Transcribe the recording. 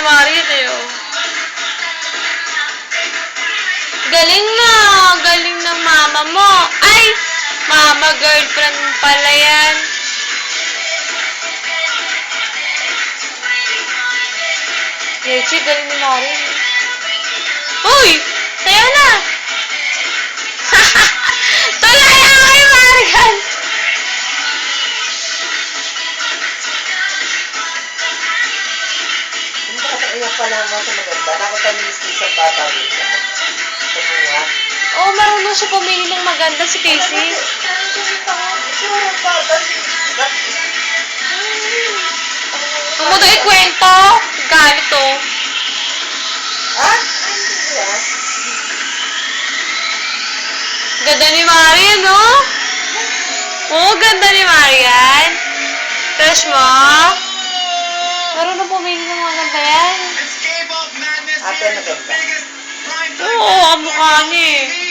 Marian eh, oh. Galing na! Galing ng mama mo! Ay! Mama, girlfriend mo pala yan. Yechi, galing ni Marian. Uy! Sayo na! Tulay ako kay Marian! Hindi ka iyak pa naman sa maganda. Nakita ni Miss Lisa bata rin siya. Sa bunga. Oo, marunong siya pumili ng maganda si Casey. Huwag mo daw ikwento. Galit to. Ha? Ganda ni Marian, no? Oo, ganda ni Marian. Crush mo? Marunong pumili ng maganda yan. Ate, maganda. Oo, ang mukha niya eh.